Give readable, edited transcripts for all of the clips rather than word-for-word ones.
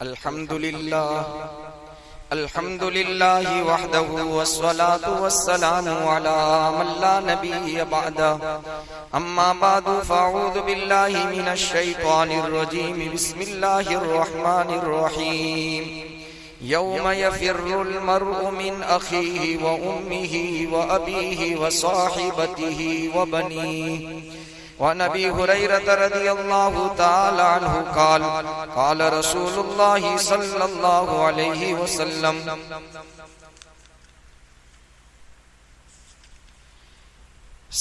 अल्हम्दुलिल्लाह वहदहु वस्सलातु वस्सलामु अला मन ला नबिय्य बअदह अम्मा बादु फअऊज़ु बिल्लाहि मिनश शैतानिर रजीम बिस्मिल्लाहिर रहमानिर रहीम यौम यफिर्रुल मर्'उ मिन अखीहि व उम्मिहि व अबीहि व साहिबतिहि व बनीहि वअन अबी हुरैरह रज़ियल्लाहु तआला अन्हु क़ाल रसूलुल्लाह सल्लल्लाहु अलैहि वसल्लम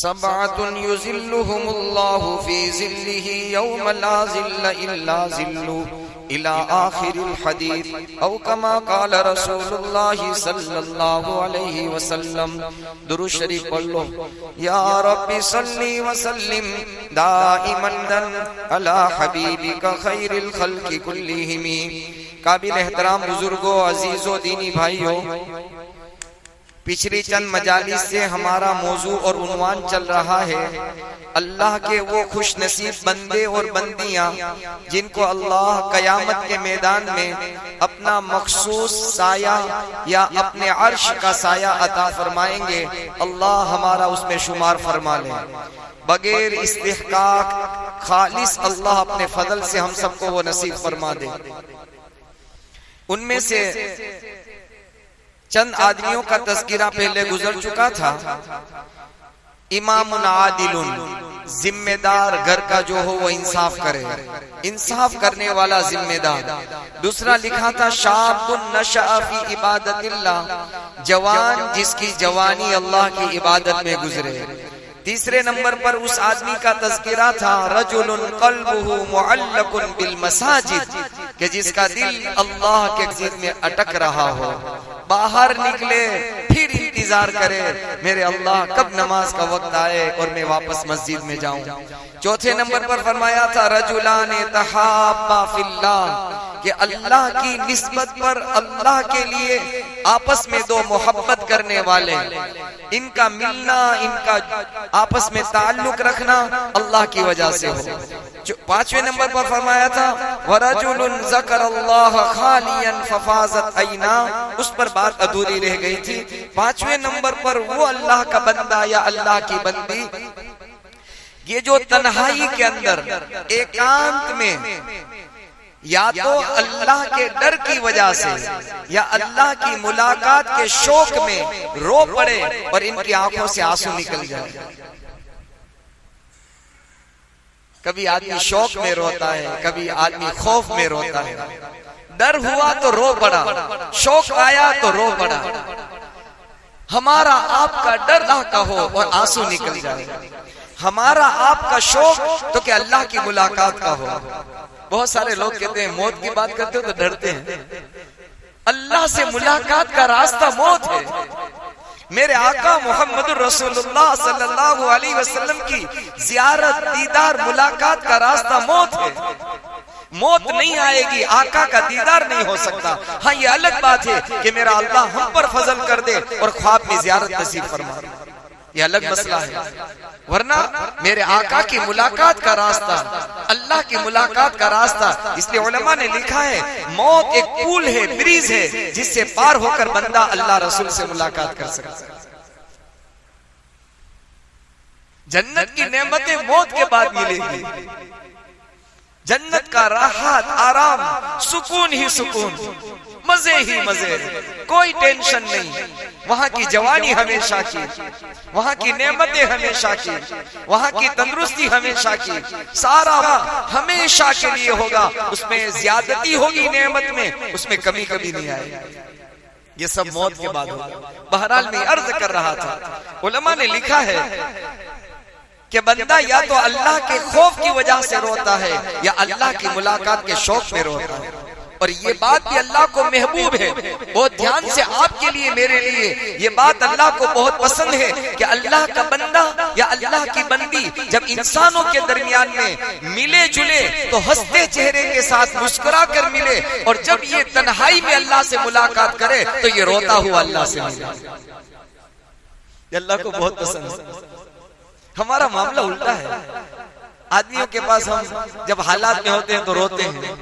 सबअतुन युज़िल्लुहुमुल्लाहु फ़ी ज़िल्लिहि यौम ला ज़िल्ला इल्ला ज़िल्लुहु इला आखिरिल हदीस औ कमा क़ाल रसूलुल्लाह सल्लल्लाहु अलैहि वसल्लम। दुरूद शरीफ पढ़ लो। या रब्बी सल्ली व सल्लिम दाइमन अला हबीबिका खैरिल खल्क़ि कुल्लिहिम। काबिल एहतराम बुजुर्गों, अजीजों, दीनी भाइयों, पिछली चंद मजालिस से हमारा मौजू और उन्वान चल रहा है अल्लाह के वो खुश नसीब बंदे और बंदियां जिनको अल्लाह कयामत के मैदान में अपना मखसूस साया या अपने अर्श का साया अता फरमाएंगे। अल्लाह हमारा उसमें शुमार फरमा ले। बगैर इस्तिहकाक खालिस अल्लाह अपने फजल से हम सबको वो नसीब फरमा दे। उनमें से चंद आदमियों का तज़किरा पहले गुजर चुका था। इमामुन आदिलुन, जिम्मेदार घर का जो हो वो इंसाफ करे, इंसाफ करने वाला जिम्मेदार। दूसरा लिखा था शाबुन नशअ फी इबादतिल्लाह, जवान जिसकी जवानी अल्लाह की इबादत में गुजरे। तीसरे नंबर पर उस आदमी का तज़किरा था रजुलुन क़ल्बुहु मुअल्लकुन बिल मसाजिद, कि जिसका दिल अल्लाह के जिद में अटक रहा हो, बाहर निकले फिर इंतजार करे मेरे अल्लाह कब नमाज का वक्त आए और मैं वापस मस्जिद में जाऊं। चौथे नंबर पर फरमाया था रजुलाने तहाब्बा फिल्लाह, कि अल्लाह की निस्बत पर अल्लाह के लिए आपस में दो मोहब्बत करने वाले, इनका मिलना, इनका आपस में ताल्लुक रखना अल्लाह की वजह से हो। पांचवें नंबर पर फरमाया था वरजुलुन ज़करल्लाह खालियन फफाज़त ऐना, उस पर बात अधूरी रह गई थी। पांचवें नंबर पर वो अल्लाह का बंदा या अल्लाह की बंदी ये जो तन्हाई के अंदर एकांत में या तो अल्लाह के डर की वजह से या अल्लाह की मुलाकात के शौक में रो पड़े और इनकी आंखों से आंसू निकल जाए। कभी आदमी शौक में रोता है, कभी आदमी खौफ में रोता है। डर हुआ तो रो पड़ा, शौक आया तो रो पड़ा। हमारा आपका डर अल्लाह का हो और आंसू निकल जाए, हमारा आपका शौक तो क्या अल्लाह की मुलाकात का हो। बहुत सारे लोग कहते हैं मौत की बात करते हो तो डरते हैं। अल्लाह से मुलाकात का रास्ता मौत है। मेरे आका मोहम्मद रसूलुल्लाह सल्लल्लाहु अलैहि वसल्लम की जियारत, दीदार, मुलाकात का रास्ता मौत है। मौत नहीं आएगी, आका का दीदार नहीं हो सकता। हाँ, ये अलग बात है कि मेरा अल्लाह हम पर फजल कर दे और ख्वाब में जियारत नसीब फरमा, ये अलग मसला है। वरना मेरे आका की मुलाकात का रास्ता, अल्लाह की मुलाकात का रास्ता, इसलिए उलमा ने लिखा है मौत एक पुल है, ब्रिज है, जिससे पार होकर बंदा अल्लाह रसूल से मुलाकात कर सकता है। जन्नत की नेमतें मौत के बाद मिलेगी। जन्नत का राहत, आराम, सुकून ही सुकून, मजे ही मजे, कोई टेंशन नहीं। वहां की जवानी हमेशा की, वहां की नेमतें हमेशा की, वहां की तंदुरुस्ती हमेशा की, सारा हमेशा के लिए होगा। उसमें ज्यादती होगी नेमत में, उसमें कमी कभी नहीं आएगी। ये सब मौत के बाद होगा। बहरहाल मैं अर्ज कर रहा था, उलमा ने लिखा है कि बंदा या तो अल्लाह के खौफ की वजह से रोता है या अल्लाह की मुलाकात के शौक में रोता है। और ये बात भी अल्लाह को महबूब है। बहुत ध्यान से आपके लिए, मेरे लिए ये बात अल्लाह को बहुत पसंद है कि अल्लाह का बंदा या अल्लाह की बंदी जब इंसानों के दरमियान में मिले जुले तो हंसते चेहरे के साथ मुस्कुरा कर मिले, और जब ये तन्हाई में अल्लाह से मुलाकात करे तो ये रोता हुआ अल्लाह से मिले। अल्लाह को बहुत पसंद है। हमारा मामला उल्टा है। आदमियों के पास हम जब हालात में होते हैं तो रोते हैं,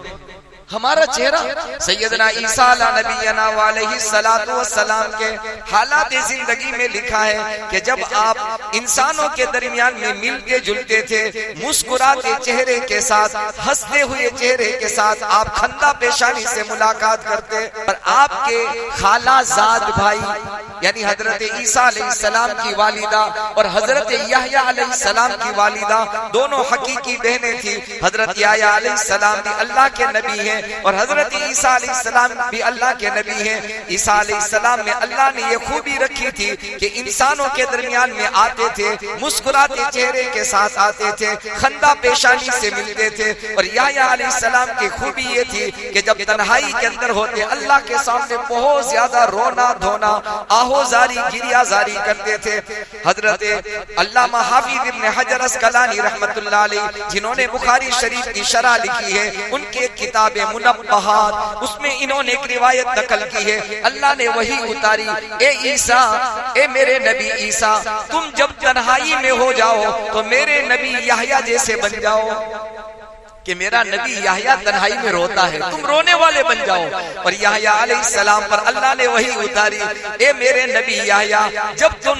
हमारा चेहरा सैयदना ईसा अला नबीना वालैहि सलातु वस्सलाम के हालात जिंदगी में लिखा है कि जब आप इंसानों के दरमियान में मिलते जुलते थे, मुस्कुराते चेहरे के साथ, हंसते हुए चेहरे के साथ आप खंदा पेशानी से मुलाकात करते, और आपके खालाजाद भाई यानी हजरत ईसा अलैहिस्सलाम की वालिदा और हजरत याह्या अलैहिस्सलाम की वालिदा दोनों हकीकी बहनें थी। हजरत याह्या अलैहिस्सलाम भी अल्लाह के नबी हैं और हजरत ईसा अलैहिस्सलाम भी अल्लाह के नबी हैं। ईसा अलैहिस्सलाम में अल्लाह ने ये खूबी रखी थी कि इंसानों के दरमियान में आते थे, मुस्कुराते चेहरे के साथ आते थे, खंदा पेशानी से मिलते थे। और याह्या अलैहिस्सलाम की खूबी ये थी कि जब तन्हाई के अंदर होते अल्लाह के सामने बहुत ज्यादा रोना धोना, आहोजारी गिरियाजारी करते थे। हजरत अल्लामा हाफिज इब्न हजर अस्कलानी रहमतुल्लाह अलैह जिन्होंने बुखारी शरीफ की शरह लिखी है, उनके किताब मुनब्बहात उसमें इन्होंने एक रिवायत नकल की है। अल्लाह ने वही उतारी, ए ईसा, ए मेरे नबी ईसा, तुम जब तन्हाई में हो जाओ तो मेरे नबी याह्या जैसे बन जाओ कि मेरा नबी याह्या तन्हाई में रोता है, तुम रोने वाले बन जाओ। और याह्या अलैहिस्सलाम पर अल्लाह ने वही उतारी, ए मेरे नबी याह्या, जब तुम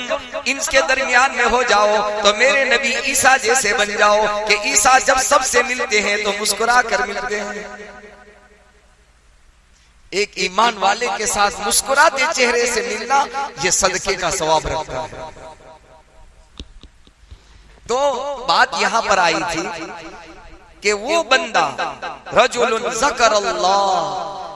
इनके दरमियान में हो जाओ तो मेरे नबी ईसा जैसे बन जाओ कि ईसा जब सबसे मिलते हैं तो मुस्कुरा कर मिलते हैं। एक ईमान वाले के साथ मुस्कुराते चेहरे से मिलना ये सदके का सवाब रखता है। तो बात यहां पर आई थी कि वो बंदा रजुलुन ज़करल्लाह,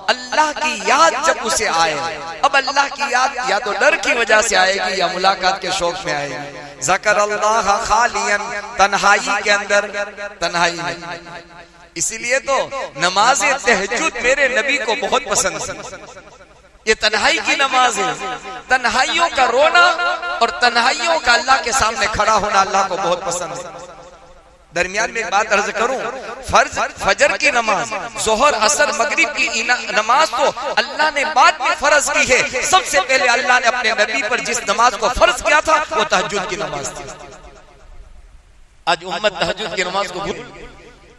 अल्लाह की याद जब उसे आए, अब अल्लाह की याद या तो डर की वजह से आएगी या मुलाकात के शौक में आएगी। ज़करल्लाह खालियन, तन्हाई के अंदर, तन्हाई में। इसीलिए तो नमाज़े तहज्जुद मेरे नबी को बहुत पसंद है। ये तन्हाई की नमाज है, तन्हाइयों का रोना और तन्हाइयों का अल्लाह के सामने खड़ा होना अल्लाह को बहुत पसंद है। दरमियान में एक बात अर्ज करूं, फर्ज फजर की नमाज, जोहर असर मगरिब की नमाज तो अल्लाह ने बाद में फर्ज की है। सबसे पहले अल्लाह ने अपने नबी पर जिस नमाज को फर्ज किया था वो तहज्जुद की नमाज थी। आज उम्मत तहज्जुद की नमाज को भूल,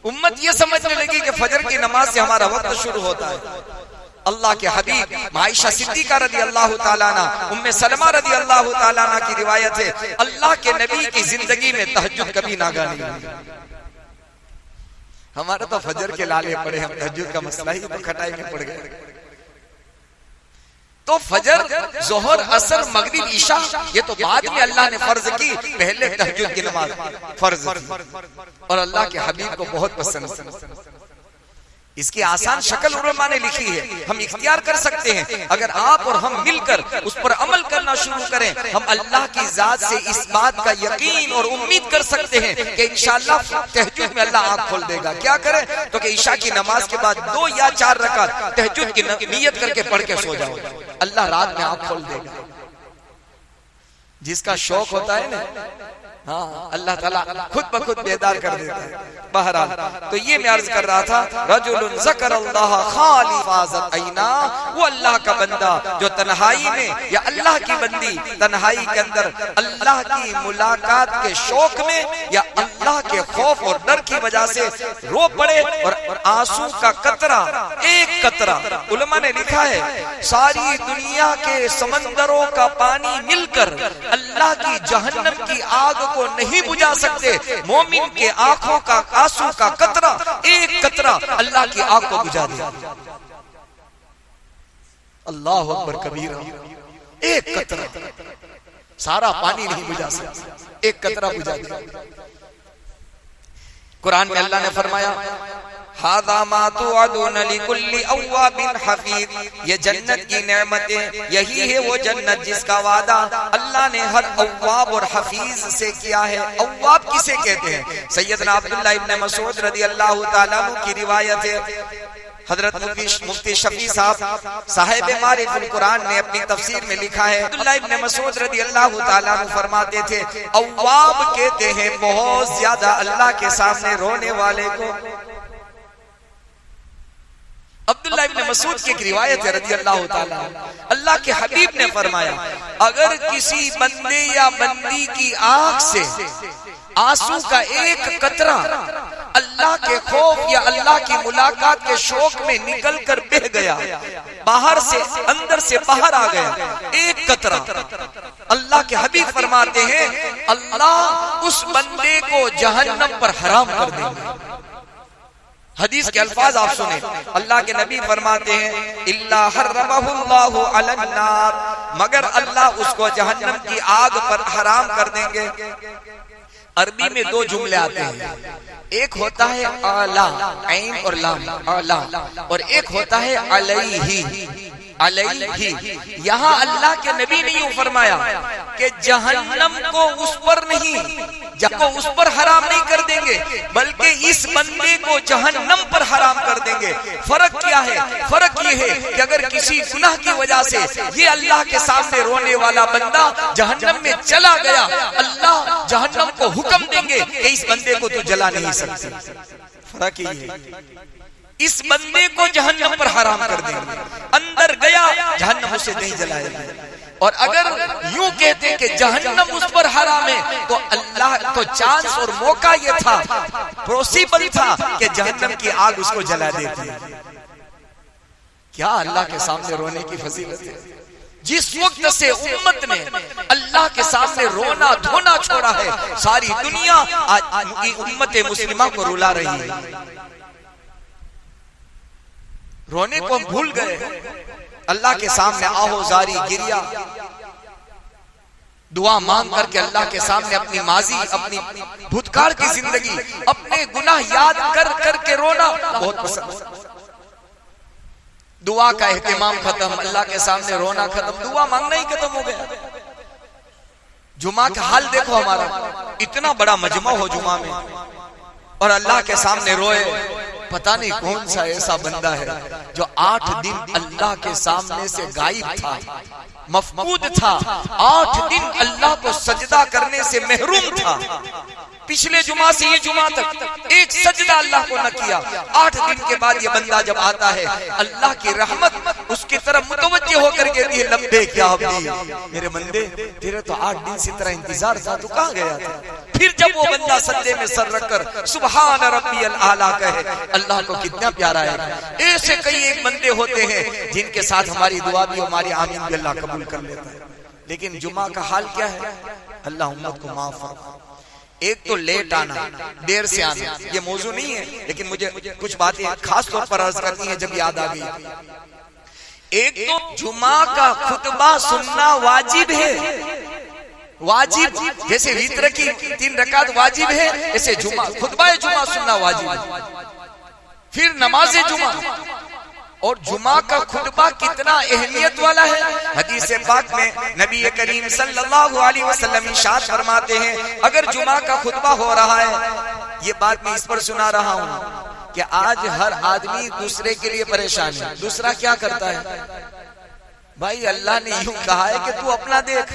उम्मत ये समझने लगी कि फजर की नमाज से हमारा वक्त शुरू होता है। अल्लाह के हबीब आयशा सिद्दीका रदी अल्लाह ताला अन्हा, उम्मे सलमा रदी अल्लाह ताला अन्हा की रिवायत है, अल्लाह के नबी की जिंदगी में तहज्जुद कभी नागा नहीं हुई। हमारा तो फजर के लाले पड़े, हम तहज्जुद का मसला ही तो खटाई में पड़ गए। तो फजर, जोहर, असर, मगरिब, ईशा ये तो बाद में अल्लाह ने फर्ज की, पहले तहज्जुद की नमाज फर्ज की और अल्लाह के हबीब को बहुत पसंद। इसकी आसान शक्ल उलमा ने लिखी है, हम इख्तियार कर सकते हैं। अगर आप और हम मिलकर उस पर अमल करना शुरू करें, हम अल्लाह की जात से इस बात का यकीन और उम्मीद कर सकते हैं कि इंशाअल्लाह तहज्जुद में अल्लाह आँख खोल देगा। क्या करें तो कि ईशा की नमाज के बाद 2 या 4 रकात तहज्जुद की नियत करके पढ़ के सो जाओ, अल्लाह रात में आँख खोल देगा। जिसका शौक होता है ना, हाँ, अल्लाह ताला खुद ब खुद बेदार कर देता है। बहरहाल तो ये मैं अर्ज कर रहा था, रजुलुन ज़करल्लाह खाली फाज़त ऐना, वो अल्लाह का बंदा जो तन्हाई में या अल्लाह की बंदी तन्हाई के अंदर अल्लाह की मुलाकात के शौक में या अल्लाह के खौफ और डर की वजह से रो पड़े और आंसू का कतरा, एक कतरा, उलमा ने लिखा है सारी दुनिया के समंदरों का पानी मिलकर अल्लाह की जहन्नम की आग को नहीं बुझा सकते। मोमिन के आंखों का आंसू का कतरा, एक कतरा अल्लाह की आग को बुझा दिया। अल्लाह अकबर कबीरा, एक कतरा, सारा पानी नहीं बुझा सकता, एक कतरा बुझा दिया। कुरान में अल्लाह ने फरमाया, हादा मा तुअदून लिकुल्लि अव्वाबिन हफीज, ये जन्नत की नेमतें, यही है वो जन्नत जिसका वादा अल्लाह ने हर अव्वाब और हफीज से किया है। अव्वाब किसे कहते हैं? सैयदना अब्दुल्लाह इब्न मसूद रदी अल्लाह ताला अन्हु की रिवायत है। हजरत मुफ्ती शफी साहब साहिब मारिफुल कुरान ने अपनी तफसीर में लिखा है, अब्दुल्लाह इब्न मसूद रदी अल्लाह ताला अन्हु फरमाते थे, अव्वाब कहते हैं बहुत ज्यादा अल्लाह के सामने रोने वाले को। अब्दुल्लाह इब्न मसूद की एक रिवायत है रदी अल्लाह ताला, अल्लाह के हबीब ने फरमाया, अगर किसी बंदे या बंदी की आंख से आंसू का एक कतरा अल्लाह के खौफ या अल्लाह की मुलाकात के शौक में निकल कर बह गया, बाहर से अंदर से बाहर आ गया एक कतरा, अल्लाह के हबीब फरमाते हैं अल्लाह उस बंदे को जहन्नम पर हराम कर देंगे। हदीस के अल्फाज आप सुने, अल्लाह के नबी फरमाते हैं इल्ला हर्रमहुल्लाहु अलन नार, मगर अल्लाह उसको जहन्नम की आग पर हराम कर देंगे। अरबी में दो जुमले आते हैं, एक होता है आला, ऐन और लाम, आला, और एक होता है अलैहि, अलैहि। यहाँ अल्लाह के नबी ने यूं फरमाया कि जहन्नम को उस पर नहीं, जको उस पर हराम नहीं कर देंगे, बल्कि इस बंदे को जहन्नम पर हराम कर देंगे। फर्क क्या है? फर्क ये है कि अगर किसी गुनाह की वजह से ये अल्लाह के सामने रोने वाला बंदा जहन्नम में चला गया, अल्लाह जहन्नम को हुक्म देंगे कि इस बंदे को तो जला नहीं सकते। फर्क ये है, इस बंदे को जहन्नम पर हराम कर देंगे, अंदर गया जहन्नम उसे नहीं जलाएगा। और अगर यूं कहते कि जहन्नम उस पर हराम है, तो अल्लाह तो चांस और मौका ये था, पॉसिबल था कि जहन्नम की आग उसको जला देती। क्या अल्लाह के सामने रोने की फजीलत है? जिस वक्त से उम्मत ने अल्लाह के सामने रोना धोना छोड़ा है, सारी दुनिया आज उम्मत मुस्लिमा को रुला रही है। रोने को हम भूल गए, अल्लाह के सामने आहोजारी गिरिया, दुआ मांग करके अल्लाह के सामने अपनी माजी, अपनी भूतकाल की जिंदगी, अपने गुनाह याद कर करके रोना बहुत पसंद। दुआ का एहतिमाम खत्म, अल्लाह के सामने रोना खत्म, दुआ मांगना ही खत्म हो गया। जुमा का हाल देखो हमारा, इतना बड़ा मजमा हो जुमा में और अल्लाह के सामने रोए। पता नहीं कौन सा ऐसा बंदा है जो 8 दिन अल्लाह के सामने से गायब था, मफकूद था, 8 दिन अल्लाह को सजदा करने से महरूम था। पिछले जुमा से ये जुमा तक एक सजदा अल्लाह को न किया। 8 दिन के बाद ये बंदा जब आता है, अल्लाह की रहमत उसकी तरफ मुतवज्जे होकर कहती है लब्बैक या अब्दी, मेरे बंदे तेरे तो 8 दिन से तेरा इंतजार था, तू कहाँ गया था? फिर जब वो बंदा सजदे में सर रखकर सुबहान रब्बियल आला कहे, अल्लाह को कितना प्यारा है। ऐसे कई एक बंदे होते हैं जिनके साथ हमारी दुआ भी, हमारी आमीन भी अल्लाह कबूल कर लेता है। लेकिन जुमा का हाल क्या है? अल्लाह उम्मत को माफ फरमा। एक तो लेट आना, देर से आना, ये मौजू नहीं है, लेकिन मुझे कुछ बातें खास तौर पर अर्ज करनी है जब याद आ गई। एक तो जुमा का खुतबा सुनना वाजिब है, वाजिब, जैसे वित्र की 3 रकात वाजिब है, ऐसे जुमा खुतबा जुमा सुनना वाजिब है। फिर नमाज जुमा, और जुमा का खुतबा कितना अहमियत वाला है। हदीस पाक में नबी करीम सल्लल्लाहु अलैहि वसल्लम इरशाद फरमाते हैं, अगर जुमा का खुतबा हो रहा है, ये बात मैं इस पर सुना रहा हूँ कि आज हर आदमी दूसरे के लिए परेशान है। दूसरा क्या करता है? भाई अल्लाह ने यूं कहा है कि तू अपना देख,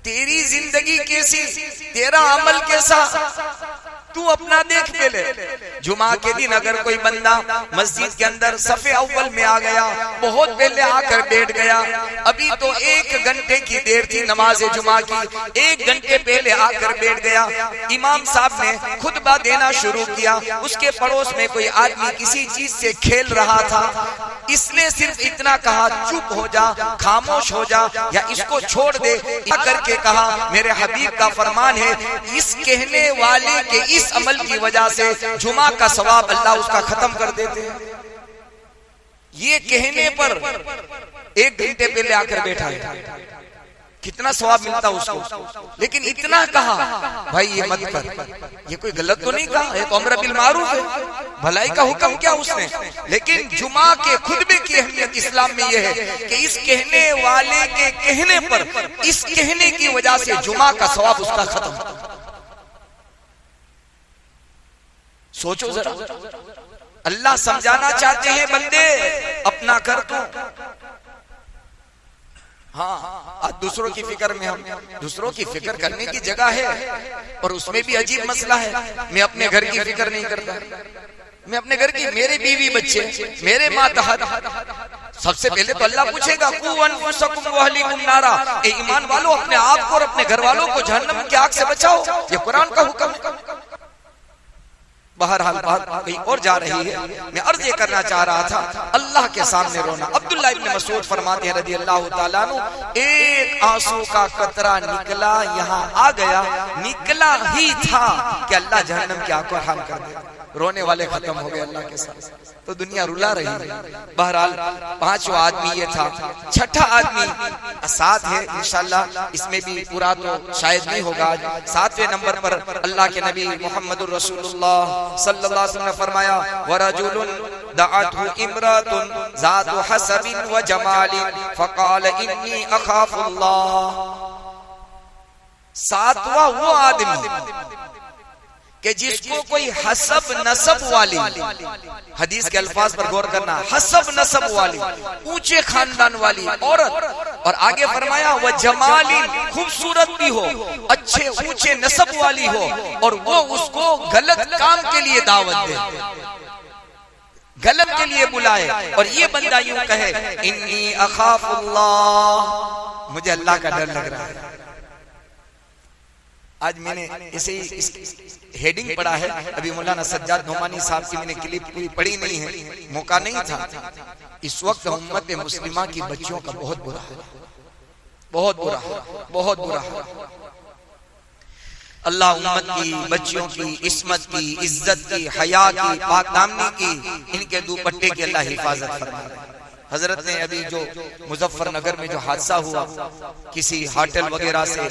तेरी जिंदगी कैसी, तेरा अमल कैसा, तू अपना देख पहले। जुमा के दिन अगर कोई बंदा मस्जिद के अंदर सफे अव्वल में आ गया, बहुत पहले आकर बैठ गया, अभी तो 1 घंटे की देर थी नमाज जुमा की, 1 घंटे पहले आकर बैठ गया, इमाम साहब ने खुतबा देना शुरू किया, उसके पड़ोस में कोई आदमी किसी चीज से खेल रहा था, इसने सिर्फ इतना कहा चुप हो जा, खामोश हो जा, या इसको छोड़ दे, करके कहा मेरे हबीब का फरमान है, इस कहने वाले के इस अमल की वजह से जुमा का सवाब अल्लाह उसका खत्म कर देते हैं। ये कहने पर 1 घंटे पहले आकर बैठा है, कितना सवाब मिलता उसको। लेकिन इतना कहा भाई ये मत कर, ये कोई गलत तो नहीं कहा, ये तो अमर बिल मारूफ है, भलाई का हुक्म क्या उसने। लेकिन जुमा के खुतबे की अहमियत इस्लाम में यह है कि इस कहने वाले के कहने पर, इस कहने की वजह से जुमा का सवाब उसका खत्म। सोचो जरा, अल्लाह समझाना चाहते हैं बंदे अपना कर तू। हाँ, आज दूसरों की फिक्र में हम, दूसरों की फिक्र करने की जगह है, और उसमें भी अजीब मसला है। मैं अपने घर की फिक्र नहीं करता, मैं अपने घर की, मेरे बीवी बच्चे, मेरे मातहत, सबसे पहले तो अल्लाह पूछेगा कू अनफुसकुम व अहलीकुम नारा, ए ईमान वालों अपने आप को और अपने घर वालों को जहन्नम की आग से बचाओ, ये कुरान का हुक्म है। बहरहाल बात कहीं और जा रही है। मैं अर्ज ये करना चाह रहा था, अल्लाह के सामने रोना। अब्दुल्लाह इब्न मसूद फरमाते हैं रज़ी अल्लाह ताला अन्हु, एक आंसू का कतरा निकला, यहाँ आ गया, निकला ही था कि अल्लाह जहन्नम की आंखों हाल कर दे। रोने वाले खत्म हो गए अल्लाह के साथ, तो दुनिया रुला रही है। बहरहाल पांचवा आदमी ये था। छठा आदमी साथ है, इंशाअल्लाह इसमें भी पूरा तो शायद नहीं होगा। सातवें नंबर पर अल्लाह के नबी मोहम्मदुर रसूलुल्लाह सल्लल्लाहु अलैहि वसल्लम ने फरमाया, वरजुलुन दअतहु इम्रातुन ज़ातु हसबिन व जमालिन फक़ाल इन्नी अख़ाफुल्लाह। सातवां वो आदमी कि जिसको कोई हसब नसब वाली, हदीस के अल्फाज पर गौर करना, हसब नसब वाली, ऊंचे खानदान वाली औरत, और आगे फरमाया वह जमालिन, खूबसूरत भी हो, अच्छे ऊंचे नसब वाली हो, और वो उसको गलत काम के लिए दावत दे, गलत के लिए बुलाए, और ये बंदा यूं कहे इन्नी अखाफुल्लाह, मुझे अल्लाह का डर लग रहा है। आज मैंने इसे हेडिंग पढ़ा है, अभी मौलाना सज्जाद नोमानी साहब की मैंने क्लिप पूरी पढ़ी नहीं है, मौका नहीं था। इस वक्त उम्मत मुस्लिमा की बच्चियों का बहुत बुरा है, बहुत बुरा है, बहुत बुरा है। अल्लाह उम्मत की बच्चियों की इस्मत की, इज्जत की, हया की, पाकदामनी की, इनके दुपट्टे की अल्लाह हिफाजत फरमाए। हजरत ने अभी जो मुजफ्फरनगर में जो हादसा हुआ, किसी होटल वगैरह से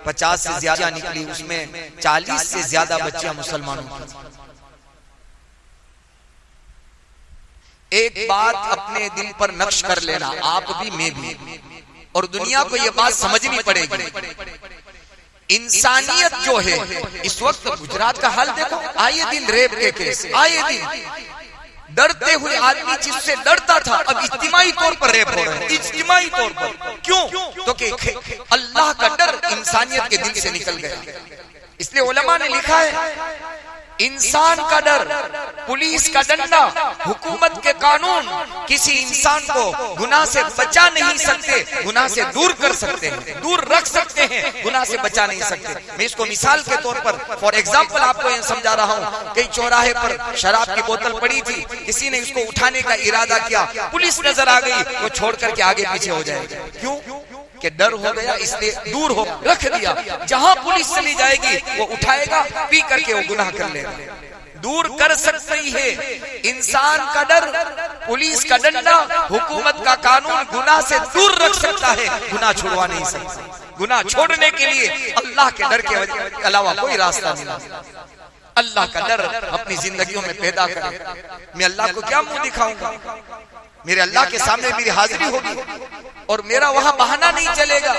50 से ज्यादा निकली, उसमें 40 से ज्यादा बच्चियां मुसलमानों की। एक बात अपने दिल पर नक्श कर लेना, आप भी मैं भी, और दुनिया को यह बात समझनी पड़ेगी। इंसानियत जो है, इस वक्त गुजरात का हाल देखो, आए दिन रेप के केस, आए दिन डरते हुए आदमी जिससे डरता था अब इज्तिमाई तौर पर रेप हो रहे हैं, इज्तिमाई तौर पर। क्यों? तो कि अल्लाह का डर इंसानियत के दिल से निकल गया। इसलिए उलमा ने लिखा है, इंसान का डर, पुलिस का डंडा, हुकूमत के कानून किसी इंसान को गुनाह से बचा नहीं सकते, गुनाह से दूर कर सकते हैं, दूर रख सकते हैं, गुनाह से बचा नहीं सकते। मैं इसको मिसाल के तौर पर, फॉर एग्जाम्पल आपको ये समझा रहा हूँ। कई चौराहे पर शराब की बोतल पड़ी थी, किसी ने इसको उठाने का इरादा किया, पुलिस नजर आ गई, वो छोड़ करके आगे पीछे हो जाएगा। क्यों? कि डर हो गया, इसलिए दूर हो रख दिया। जहां पुलिस चली जाएगी वो उठाएगा, पी करके वो गुनाह कर लेगा। दूर कर सकती है इंसान का डर, पुलिस का डंडा, हुकूमत का कानून गुनाह से दूर रख सकता है, गुनाह छुड़वा नहीं सकता। गुनाह छोड़ने के लिए अल्लाह के डर के अलावा कोई रास्ता नहीं। अल्लाह का डर अपनी जिंदगियों में पैदा करें। मैं अल्लाह को क्या मुंह दिखाऊंगा? मेरे अल्लाह के सामने मेरी हाजिरी होगी और मेरा वहां बहाना नहीं चलेगा,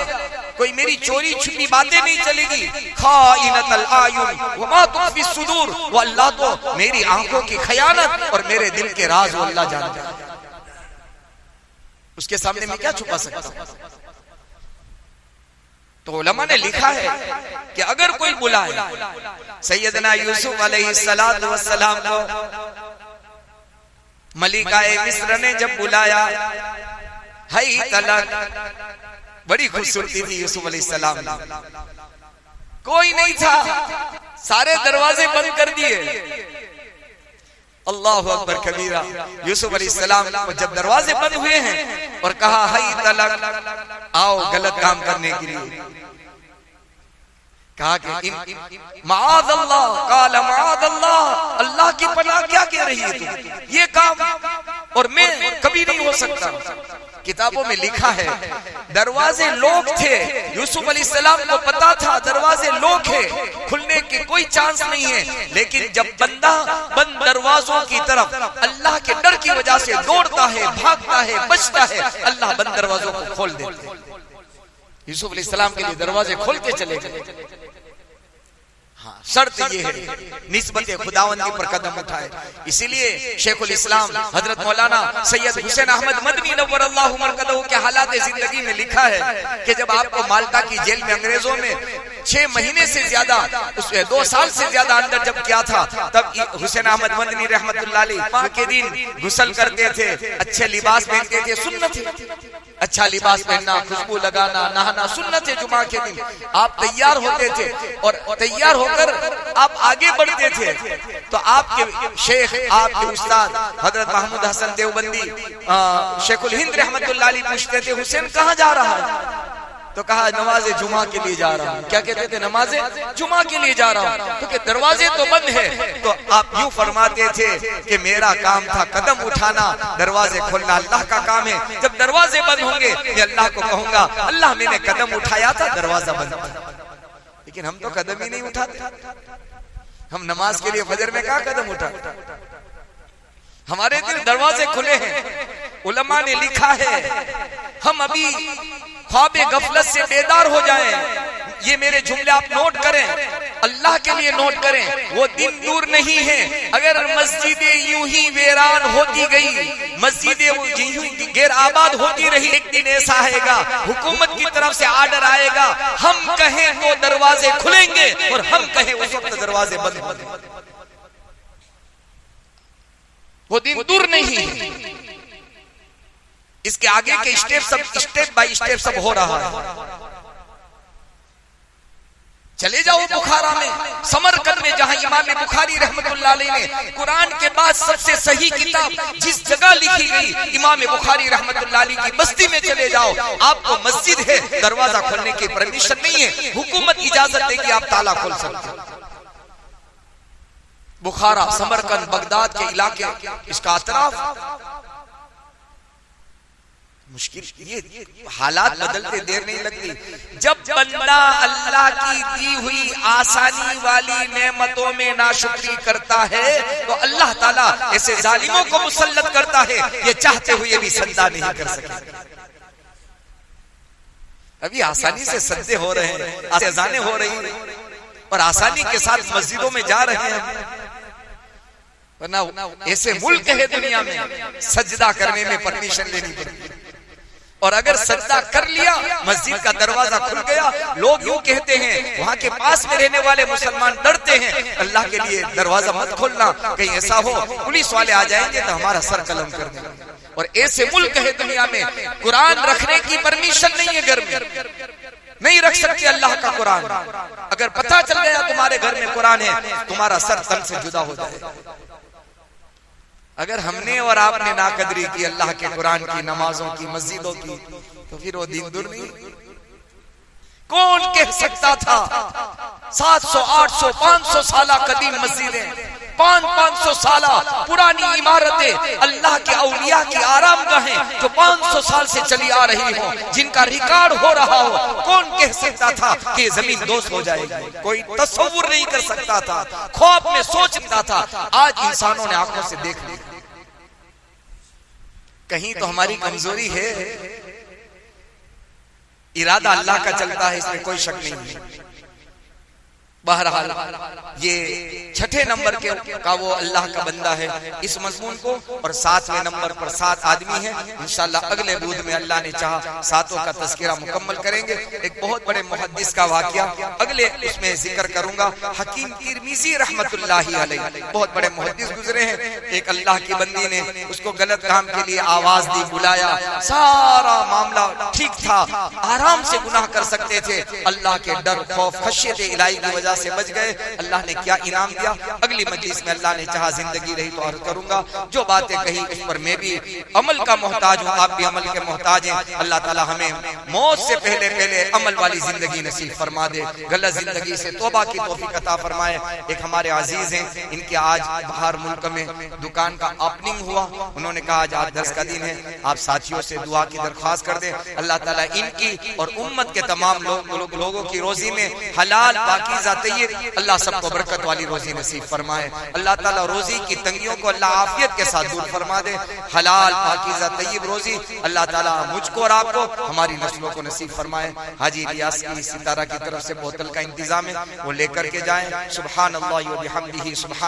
कोई मेरी चोरी छुपी बातें नहीं चलेगी। खाइनतल आयुन व मा तुख्फी सुदूर, वो अल्लाह तो मेरी आंखों की खयानत और मेरे दिल के राज वो अल्लाह जानता है। उसके सामने मैं क्या छुपा सकता हूं? तो उलमा ने लिखा है कि अगर कोई बुलाए, सैयदना यूसुफ अलैहिस्सलातु वस्सलाम को मलिकाए मिस्र ने जब बुलाया, हई तलक, बड़ी खूबसूरती थी यूसुफ अलैहिस्सलाम, कोई नहीं था, सारे दरवाजे बंद कर दिए। अल्लाहु अकबर कबीरा। यूसुफ अलैहिस्सलाम जब दरवाजे बंद हुए हैं और कहा हई तलक, आओ गलत काम करने के लिए, कहा कि माअज़ल्लाह, काला माअज़ल्लाह, अल्लाह की पनाह क्या कह रही है तुम, ये काम और मैं कभी नहीं हो सकता। किताबों में लिखा है दरवाजे लॉक थे, यूसुफ अलैहिस्सलाम को पता था दरवाजे लॉक है, खुलने के कोई चांस नहीं है, लेकिन जब बंदा बंद दरवाजों की तरफ अल्लाह के डर की वजह से दौड़ता है, भागता है, बचता है, अल्लाह बंद दरवाजों को खोल देते हैं। यूसुफ अलैहिस्सलाम के लिए दरवाजे खोलते चले गए। हाँ, शर्त ये है निस्बत खुदावंदी पर कदम उठाए। इसीलिए शेखुल इस्लाम हजरत मौलाना सैयद हुसैन अहमद मदनी नव्वरल्लाहु मरकदहू के हालात जिंदगी में लिखा है कि जब आपको माल्टा की जेल में अंग्रेजों में 6 महीने से ज्यादा, उसमें 2 साल से ज्यादा अंदर जब किया था, तब हुसैन अहमद मदनी रहमतुल्लाह अलैह के दिन गुस्ल करते थे, अच्छे लिबास पहनते थे, सुन्नत थी। अच्छा लिबास पहनना, खुशबू लगाना, नहाना सुन्नत है जुमा के दिन। आप तैयार होते थे और तैयार होकर आप आगे बढ़ते थे तो आपके शेख, आपके उस्ताद हजरत महमूद हसन देवबंदी शेखुल हिंद रहमतुल्लाह अलैह पूछते थे हुसैन कहाँ जा रहा है? तो कहा नमाज़े जुमा के लिए जा रहा हूँ। क्या कहते थे? नमाज़े जुमा के लिए जा रहा हूँ। तो दरवाजे तो बंद है। तो आप यूं फरमाते थे कि मेरा काम था कदम उठाना, दरवाजे खोलना अल्लाह का काम है। जब दरवाजे बंद होंगे मैं अल्लाह को कहूंगा अल्लाह मैंने कदम उठाया था, दरवाजा बंद था। लेकिन हम तो कदम ही नहीं उठाते। हम नमाज के लिए फजर में कहाँ कदम उठा? हमारे दिल दरवाजे खुले हैं। उलमा ने लिखा है हम अभी ख्वाबे गफलत से बेदार हो जाएं। ये मेरे जुमले आप नोट करें, अल्लाह के लिए नोट करें। वो दिन दूर नहीं है। अगर मस्जिदें यूं ही वीरान होती गई, मस्जिदें यूं ही गैर आबाद होती रही, एक दिन ऐसा आएगा हुकूमत की तरफ से आर्डर आएगा, हम कहें तो दरवाजे खुलेंगे और हम कहें उस वक्त दरवाजे बंद होंगे। वो दिन दूर नहीं है। इसके आगे के स्टेप बाय स्टेप सब हो रहा है। चले जाओ बुखारा में, समरकंद में, जहां इमाम बुखारी रहमतुल्लाह अलैह ने कुरान के बाद सबसे सही किताब जिस जगह लिखी गई, इमाम बुखारी रहमतुल्लाह अलैह की बस्ती में चले जाओ, आपको मस्जिद है, दरवाजा खोलने की परमिशन नहीं है। हुकूमत इजाजत देगी आप ताला खोल सकते हो। बुखारा, समरकंद, बगदाद के इलाके, इसका अतराफ मुश्किल। ये हालात बदलते देर नहीं लगती। जब बंदा अल्लाह की दी हुई आसानी वाली नेमतों में नाशुक्री करता है तो अल्लाह ताला ऐसे जालिमों को मुसल्लत करता है, ये चाहते हुए भी सजदा नहीं कर सके। अभी आसानी से सजदे हो रहे हैं, अज़ानें हो रही हैं और आसानी के साथ मस्जिदों में जा रहे हैं। वरना ऐसे मुल्क है दुनिया में सजदा करने में परमिशन लेनी पड़ती। और अगर सजदा कर लिया, मस्जिद का दरवाजा खुल गया, लोग यूं कहते हैं, वहां के पास में रहने वाले मुसलमान डरते हैं अल्लाह के लिए दरवाजा मत खोलना, कहीं ऐसा हो पुलिस वाले आ जाएंगे तो हमारा सर कलम कर देंगे। और ऐसे मुल्क है दुनिया में कुरान रखने की परमिशन नहीं है। घर में नहीं रख सकते अल्लाह का कुरान। अगर पता चल गया तुम्हारे घर में कुरान है, तुम्हारा सर तन से जुदा हो जाएगा। अगर हमने और आपने नाकदरी की अल्लाह के कुरान की, नमाजों की, मस्जिदों की, तो फिर वो दिन दूर नहीं। कौन कह सकता था 700, 800, 500 साल कदीम मस्जिदें, 500 साल पुरानी इमारतें, अल्लाह के औलिया की आरामगाहें जो 500 साल से चली आ रही हो, जिनका रिकॉर्ड हो रहा हो, कौन कह सकता था कि जमीन दोस्त हो जाएगी? कोई तस्वुर नहीं कर सकता था, ख्वाब में सोचता था। आज इंसानों ने आंखों से देख लिया। कहीं तो हमारी कमजोरी है, इरादा अल्लाह का चलता है, इसमें कोई शक नहीं है। बहरहाल ये छठे नंबर का वो अल्लाह का बंदा है इस मजमून को, और 7वें नंबर पर 7 आदमी है। इंशाअल्लाह अगले बूद में अल्लाह ने चाहा 7 का तज़किरा मुकम्मल करेंगे। एक बहुत बड़े मुहद्दिस का वाक़या अगले उसमें जिक्र करूंगा। हकीम तिरमिज़ी रहमतुल्लाहि अलैह बहुत बड़े मुहद्दिस गुजरे हैं। एक अल्लाह की बंदी ने उसको गलत काम के लिए आवाज दी, बुलाया, सारा मामला ठीक था, आराम से गुनाह कर सकते थे, अल्लाह के डर, खौफ, खशियत इलाही की वजह से बच गए। अल्लाह ने क्या इनाम दिया, अगली मजलिस में अल्लाह ने चाहा जिंदगी रही तो अर्ज करूंगा। जो बातें कही उस पर मैं भी अमल का मोहताज हूँ, आप भी अमल के मोहताज हैं। अल्लाह ताला हमें मौत से पहले पहले अमल वाली जिंदगी नसीब फरमा दे, गलत जिंदगी से तौबा की तौफीक अता फरमाए। एक हमारे अजीज हैं, इनके आज बाहर मुल्क में दुकान का ओपनिंग हुआ, उन्होंने कहा आज दर्स का दिन है, आप साथियों से दुआ की दरख्वास्त कर दें। अल्लाह ताला इनकी और उम्मत के तमाम लोगों की रोजी में हलाल पाकीज़ा तय्यब, अल्लाह सबको बरकत वाली रोजी नसीब फरमाए। अल्लाह ताला रोजी की तंगियों को अल्लाह आफियत के साथ दूर फरमा दे। हलाल पाकीज़ा तय्यब रोजी अल्लाह ताला मुझको और आपको, हमारी नस्लों को नसीब फरमाए। हाजी इलियास की सितारा की तरफ से बोतल का इंतजाम है, वो लेकर के जाएं। सुभान अल्लाह व बिहम्दिही सुभान